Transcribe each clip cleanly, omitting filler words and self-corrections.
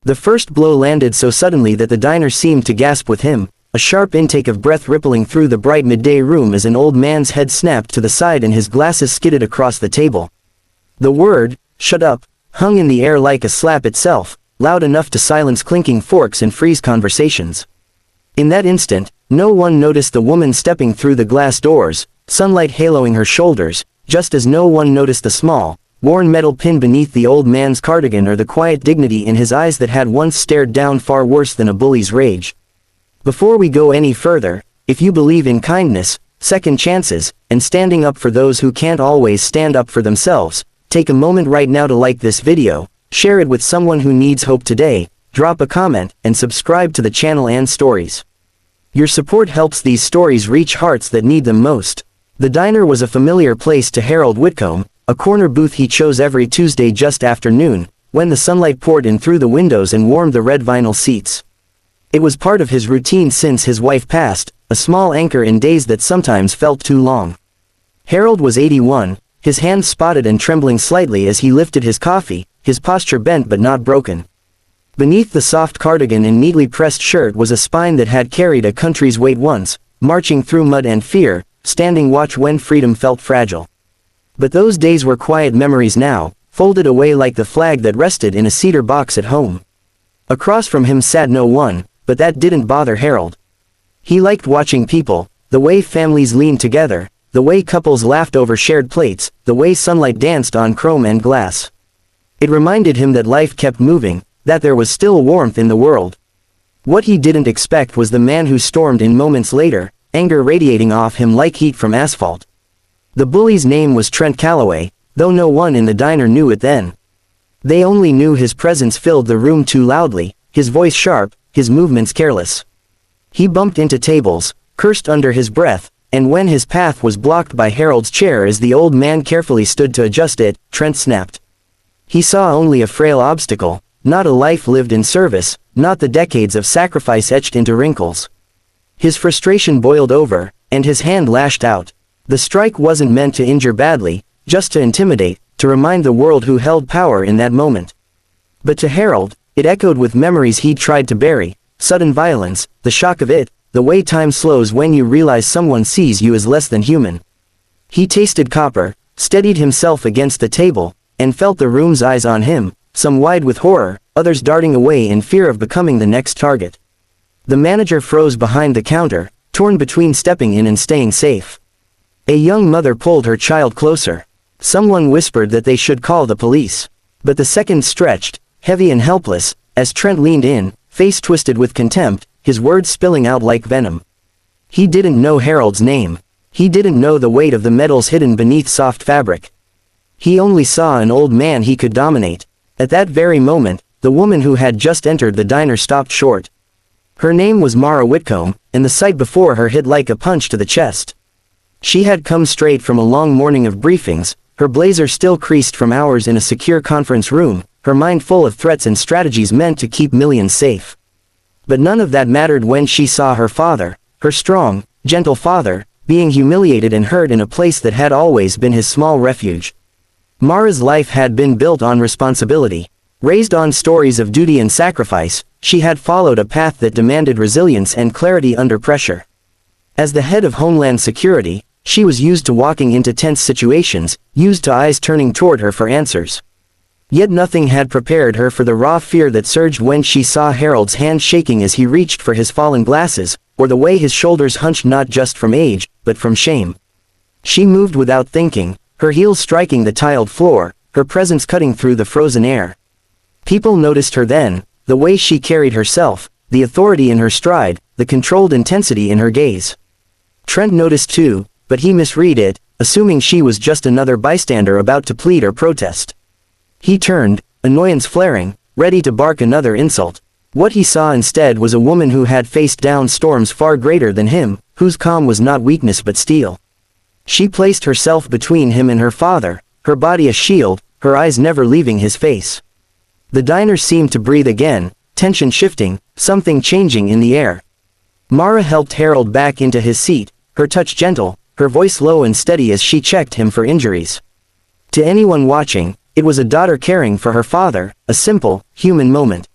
The first blow landed so suddenly that the diner seemed to gasp with him, a sharp intake of breath rippling through the bright midday room as an old man's head snapped to the side and his glasses skidded across the table. The word, "Shut up," hung in the air like a slap itself, loud enough to silence clinking forks and freeze conversations. In that instant, no one noticed the woman stepping through the glass doors, sunlight haloing her shoulders, just as no one noticed the small, worn metal pin beneath the old man's cardigan or the quiet dignity in his eyes that had once stared down far worse than a bully's rage. Before we go any further, if you believe in kindness, second chances, and standing up for those who can't always stand up for themselves, take a moment right now to like this video, share it with someone who needs hope today, drop a comment, and subscribe to the channel and stories. Your support helps these stories reach hearts that need them most. The diner was a familiar place to Harold Whitcomb, a corner booth he chose every Tuesday just after noon, when the sunlight poured in through the windows and warmed the red vinyl seats. It was part of his routine since his wife passed, a small anchor in days that sometimes felt too long. Harold was 81, his hands spotted and trembling slightly as he lifted his coffee, his posture bent but not broken. Beneath the soft cardigan and neatly pressed shirt was a spine that had carried a country's weight once, marching through mud and fear, standing watch when freedom felt fragile. But those days were quiet memories now, folded away like the flag that rested in a cedar box at home. Across from him sat no one, but that didn't bother Harold. He liked watching people, the way families leaned together, the way couples laughed over shared plates, the way sunlight danced on chrome and glass. It reminded him that life kept moving, that there was still warmth in the world. What he didn't expect was the man who stormed in moments later, anger radiating off him like heat from asphalt. The bully's name was Trent Calloway, though no one in the diner knew it then. They only knew his presence filled the room too loudly, his voice sharp, his movements careless. He bumped into tables, cursed under his breath, and when his path was blocked by Harold's chair as the old man carefully stood to adjust it, Trent snapped. He saw only a frail obstacle, not a life lived in service, not the decades of sacrifice etched into wrinkles. His frustration boiled over, and his hand lashed out. The strike wasn't meant to injure badly, just to intimidate, to remind the world who held power in that moment. But to Harold, it echoed with memories he'd tried to bury, sudden violence, the shock of it, the way time slows when you realize someone sees you as less than human. He tasted copper, steadied himself against the table, and felt the room's eyes on him, some wide with horror, others darting away in fear of becoming the next target. The manager froze behind the counter, torn between stepping in and staying safe. A young mother pulled her child closer. Someone whispered that they should call the police. But the seconds stretched, heavy and helpless, as Trent leaned in, face twisted with contempt, his words spilling out like venom. He didn't know Harold's name. He didn't know the weight of the metals hidden beneath soft fabric. He only saw an old man he could dominate. At that very moment, the woman who had just entered the diner stopped short. Her name was Mara Whitcomb, and the sight before her hit like a punch to the chest. She had come straight from a long morning of briefings, her blazer still creased from hours in a secure conference room, her mind full of threats and strategies meant to keep millions safe. But none of that mattered when she saw her father, her strong, gentle father, being humiliated and hurt in a place that had always been his small refuge. Mara's life had been built on responsibility. Raised on stories of duty and sacrifice, she had followed a path that demanded resilience and clarity under pressure. As the head of Homeland Security, she was used to walking into tense situations, used to eyes turning toward her for answers. Yet nothing had prepared her for the raw fear that surged when she saw Harold's hand shaking as he reached for his fallen glasses, or the way his shoulders hunched not just from age, but from shame. She moved without thinking, her heels striking the tiled floor, her presence cutting through the frozen air. People noticed her then, the way she carried herself, the authority in her stride, the controlled intensity in her gaze. Trent noticed too, but he misread it, assuming she was just another bystander about to plead or protest. He turned, annoyance flaring, ready to bark another insult. What he saw instead was a woman who had faced down storms far greater than him, whose calm was not weakness but steel. She placed herself between him and her father, her body a shield, her eyes never leaving his face. The diner seemed to breathe again, tension shifting, something changing in the air. Mara helped Harold back into his seat, her touch gentle, her voice low and steady as she checked him for injuries. To anyone watching, it was a daughter caring for her father, a simple, human moment.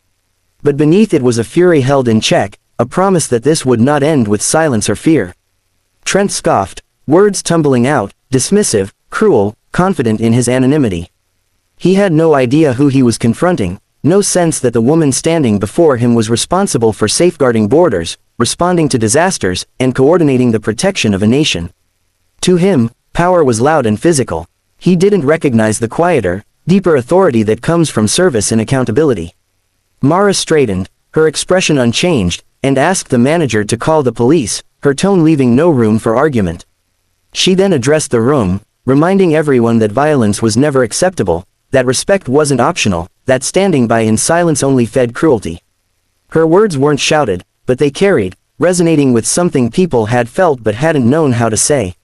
But beneath it was a fury held in check, a promise that this would not end with silence or fear. Trent scoffed, words tumbling out, dismissive, cruel, confident in his anonymity. He had no idea who he was confronting, no sense that the woman standing before him was responsible for safeguarding borders, responding to disasters, and coordinating the protection of a nation. To him, power was loud and physical. He didn't recognize the quieter, deeper authority that comes from service and accountability. Mara straightened, her expression unchanged, and asked the manager to call the police, her tone leaving no room for argument. She then addressed the room, reminding everyone that violence was never acceptable, that respect wasn't optional, that standing by in silence only fed cruelty. Her words weren't shouted, but they carried, resonating with something people had felt but hadn't known how to say.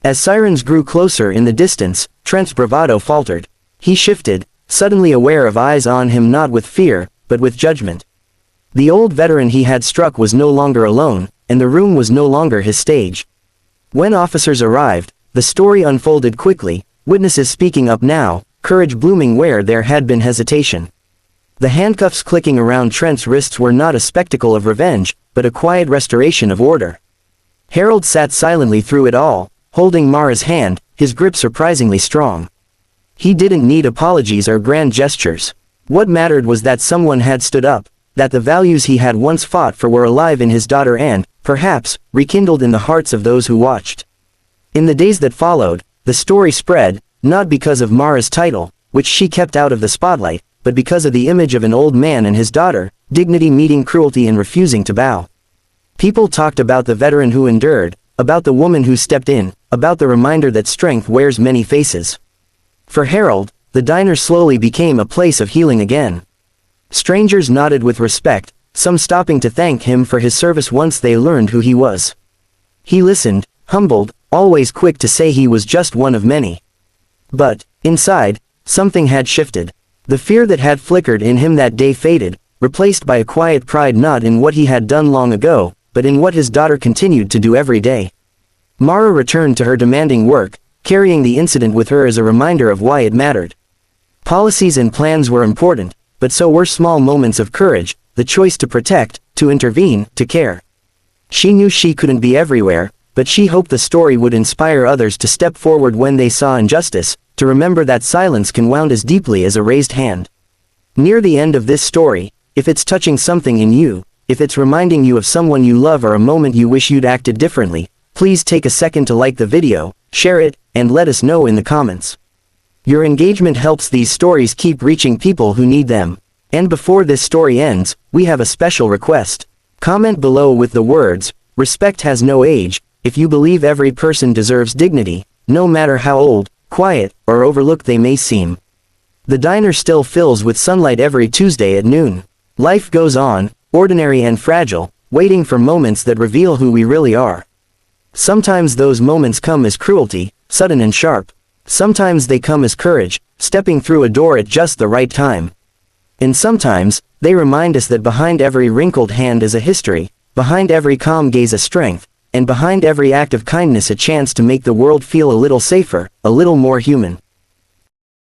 As sirens grew closer in the distance, Trent's bravado faltered. He shifted, suddenly aware of eyes on him not with fear, but with judgment. The old veteran he had struck was no longer alone, and the room was no longer his stage. When officers arrived, the story unfolded quickly, witnesses speaking up now, courage blooming where there had been hesitation. The handcuffs clicking around Trent's wrists were not a spectacle of revenge, but a quiet restoration of order. Harold sat silently through it all, holding Mara's hand, his grip surprisingly strong. He didn't need apologies or grand gestures. What mattered was that someone had stood up, that the values he had once fought for were alive in his daughter and, perhaps, rekindled in the hearts of those who watched. In the days that followed, the story spread, not because of Mara's title, which she kept out of the spotlight, but because of the image of an old man and his daughter, dignity meeting cruelty and refusing to bow. People talked about the veteran who endured, about the woman who stepped in, about the reminder that strength wears many faces. For Harold, the diner slowly became a place of healing again. Strangers nodded with respect, some stopping to thank him for his service once they learned who he was. He listened, humbled, always quick to say he was just one of many. But, inside, something had shifted. The fear that had flickered in him that day faded, replaced by a quiet pride not in what he had done long ago, but in what his daughter continued to do every day. Mara returned to her demanding work, carrying the incident with her as a reminder of why it mattered. Policies and plans were important, but so were small moments of courage, the choice to protect, to intervene, to care. She knew she couldn't be everywhere, but she hoped the story would inspire others to step forward when they saw injustice, to remember that silence can wound as deeply as a raised hand. Near the end of this story, if it's touching something in you, if it's reminding you of someone you love or a moment you wish you'd acted differently, please take a second to like the video, share it, and let us know in the comments. Your engagement helps these stories keep reaching people who need them. And before this story ends, we have a special request. Comment below with the words, "Respect has no age," if you believe every person deserves dignity, no matter how old, quiet, or overlooked they may seem. The diner still fills with sunlight every Tuesday at noon. Life goes on, ordinary and fragile, waiting for moments that reveal who we really are. Sometimes those moments come as cruelty, sudden and sharp. Sometimes they come as courage, stepping through a door at just the right time. And sometimes, they remind us that behind every wrinkled hand is a history, behind every calm gaze a strength, and behind every act of kindness a chance to make the world feel a little safer, a little more human.